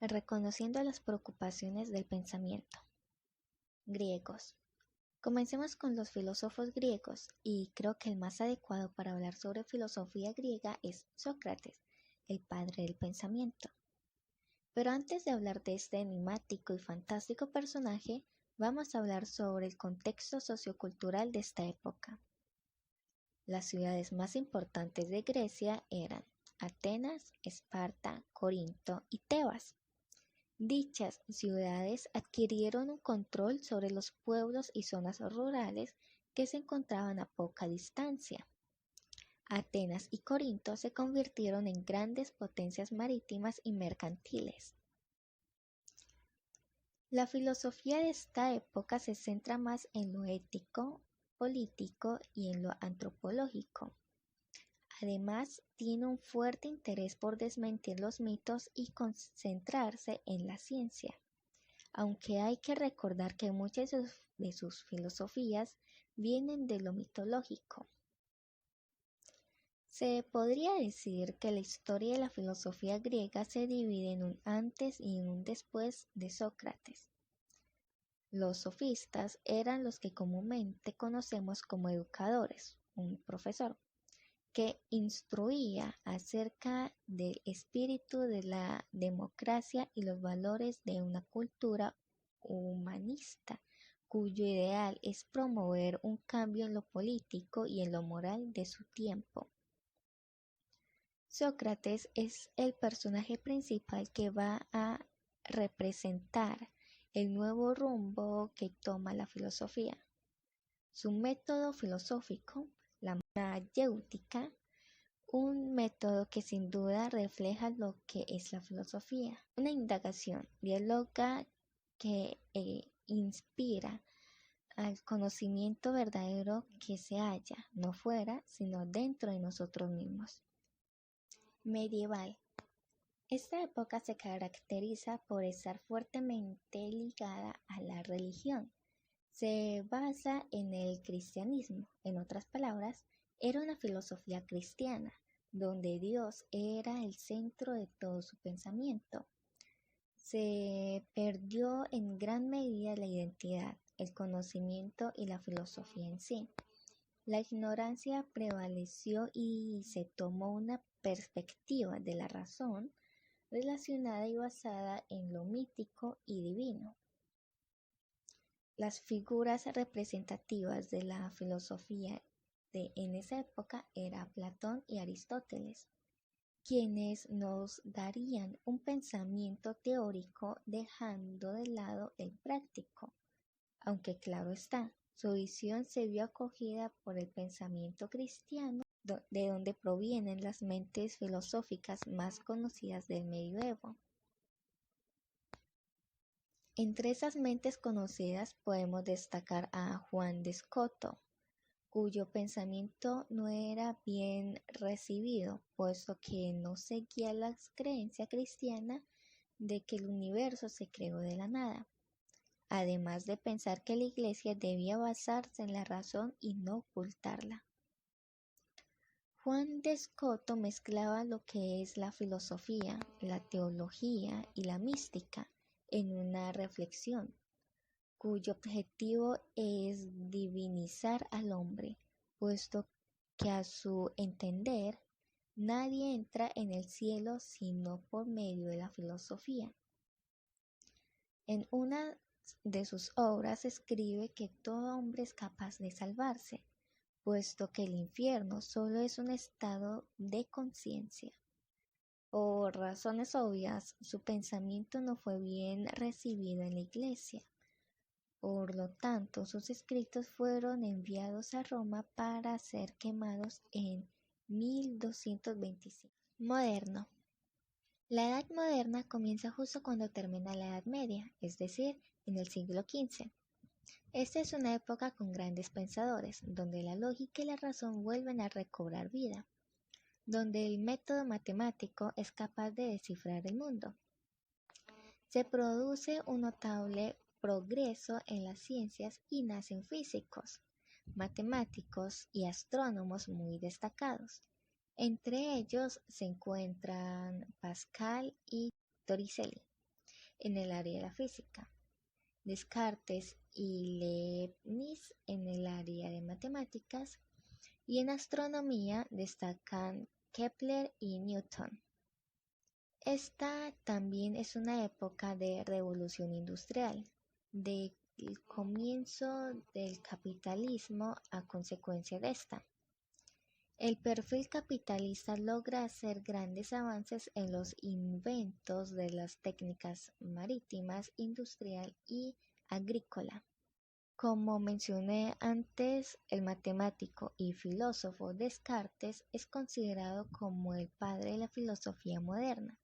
reconociendo las preocupaciones del pensamiento. Griegos. Comencemos con los filósofos griegos, y creo que el más adecuado para hablar sobre filosofía griega es Sócrates, el padre del pensamiento. Pero antes de hablar de este enigmático y fantástico personaje, vamos a hablar sobre el contexto sociocultural de esta época. Las ciudades más importantes de Grecia eran Atenas, Esparta, Corinto y Tebas. Dichas ciudades adquirieron un control sobre los pueblos y zonas rurales que se encontraban a poca distancia. Atenas y Corinto se convirtieron en grandes potencias marítimas y mercantiles. La filosofía de esta época se centra más en lo ético, político y en lo antropológico. Además, tiene un fuerte interés por desmentir los mitos y concentrarse en la ciencia, aunque hay que recordar que muchas de sus filosofías vienen de lo mitológico. Se podría decir que la historia de la filosofía griega se divide en un antes y un después de Sócrates. Los sofistas eran los que comúnmente conocemos como educadores, un profesor, que instruía acerca del espíritu de la democracia y los valores de una cultura humanista, cuyo ideal es promover un cambio en lo político y en lo moral de su tiempo. Sócrates es el personaje principal que va a representar el nuevo rumbo que toma la filosofía. Su método filosófico, la mayéutica, un método que sin duda refleja lo que es la filosofía, una indagación dialoga que inspira al conocimiento verdadero que se halla no fuera, sino dentro de nosotros mismos. Medieval. Esta época se caracteriza por estar fuertemente ligada a la religión. Se basa en el cristianismo. En otras palabras, era una filosofía cristiana, donde Dios era el centro de todo su pensamiento. Se perdió en gran medida la identidad, el conocimiento y la filosofía en sí. La ignorancia prevaleció y se tomó una perspectiva de la razón relacionada y basada en lo mítico y divino. Las figuras representativas de la filosofía en esa época eran Platón y Aristóteles, quienes nos darían un pensamiento teórico dejando de lado el práctico, aunque claro está, su visión se vio acogida por el pensamiento cristiano, de donde provienen las mentes filosóficas más conocidas del medioevo. Entre esas mentes conocidas podemos destacar a Juan de Escoto, cuyo pensamiento no era bien recibido, puesto que no seguía la creencia cristiana de que el universo se creó de la nada, además de pensar que la Iglesia debía basarse en la razón y no ocultarla. Juan de Escoto mezclaba lo que es la filosofía, la teología y la mística en una reflexión, cuyo objetivo es divinizar al hombre, puesto que a su entender nadie entra en el cielo sino por medio de la filosofía. En una de sus obras escribe que todo hombre es capaz de salvarse, puesto que el infierno solo es un estado de conciencia. Por razones obvias, su pensamiento no fue bien recibido en la Iglesia. Por lo tanto, sus escritos fueron enviados a Roma para ser quemados en 1225. Moderno. La Edad Moderna comienza justo cuando termina la Edad Media, es decir, en el siglo XV. Esta es una época con grandes pensadores, donde la lógica y la razón vuelven a recobrar vida, donde el método matemático es capaz de descifrar el mundo. Se produce un notable progreso en las ciencias y nacen físicos, matemáticos y astrónomos muy destacados. Entre ellos se encuentran Pascal y Torricelli. en el área de la física, Descartes y Leibniz en el área de matemáticas, y en astronomía destacan Kepler y Newton. Esta también es una época de revolución industrial, del comienzo del capitalismo a consecuencia de esta. El perfil capitalista logra hacer grandes avances en los inventos de las técnicas marítimas, industrial y agrícola. Como mencioné antes, el matemático y filósofo Descartes es considerado como el padre de la filosofía moderna.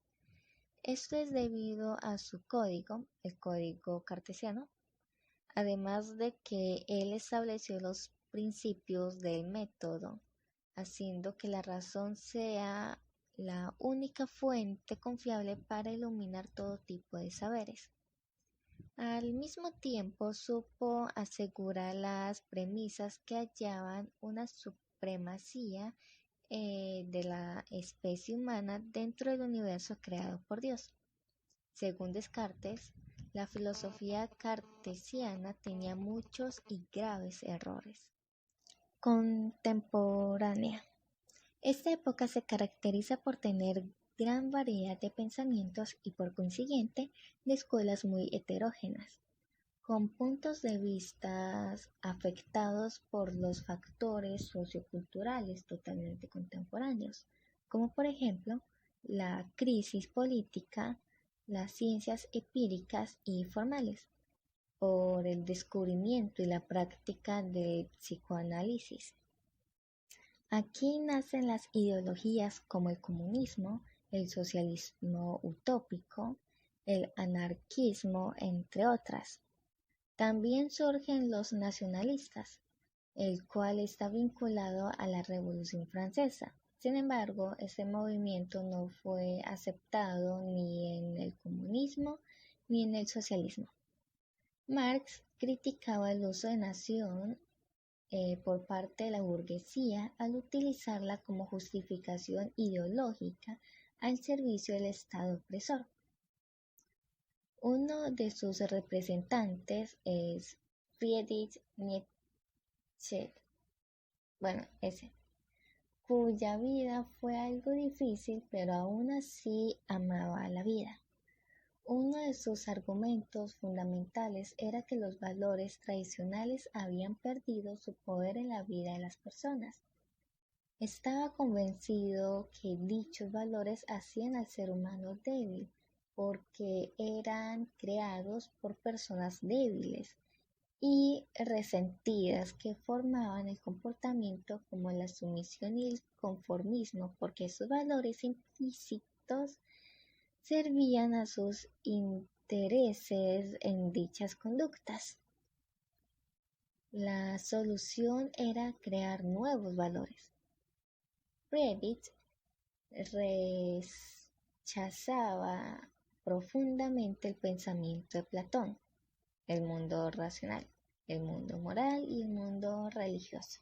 Esto es debido a su código, el código cartesiano, además de que él estableció los principios del método, haciendo que la razón sea la única fuente confiable para iluminar todo tipo de saberes. Al mismo tiempo supo asegurar las premisas que hallaban una supremacía de la especie humana dentro del universo creado por Dios. Según Descartes, la filosofía cartesiana tenía muchos y graves errores. Contemporánea. Esta época se caracteriza por tener gran variedad de pensamientos y por consiguiente de escuelas muy heterogéneas, con puntos de vista afectados por los factores socioculturales totalmente contemporáneos, como por ejemplo la crisis política, las ciencias empíricas y formales, por el descubrimiento y la práctica del psicoanálisis. Aquí nacen las ideologías como el comunismo, el socialismo utópico, el anarquismo, entre otras. También surgen los nacionalistas, el cual está vinculado a la Revolución Francesa. Sin embargo, este movimiento no fue aceptado ni en el comunismo ni en el socialismo. Marx criticaba el uso de nación por parte de la burguesía al utilizarla como justificación ideológica al servicio del Estado opresor. Uno de sus representantes es Friedrich Nietzsche, cuya vida fue algo difícil, pero aún así amaba la vida. Uno de sus argumentos fundamentales era que los valores tradicionales habían perdido su poder en la vida de las personas. Estaba convencido que dichos valores hacían al ser humano débil, porque eran creados por personas débiles y resentidas que formaban el comportamiento como la sumisión y el conformismo, porque esos valores implícitos servían a sus intereses en dichas conductas. La solución era crear nuevos valores. Friedrich rechazaba profundamente el pensamiento de Platón, el mundo racional, el mundo moral y el mundo religioso.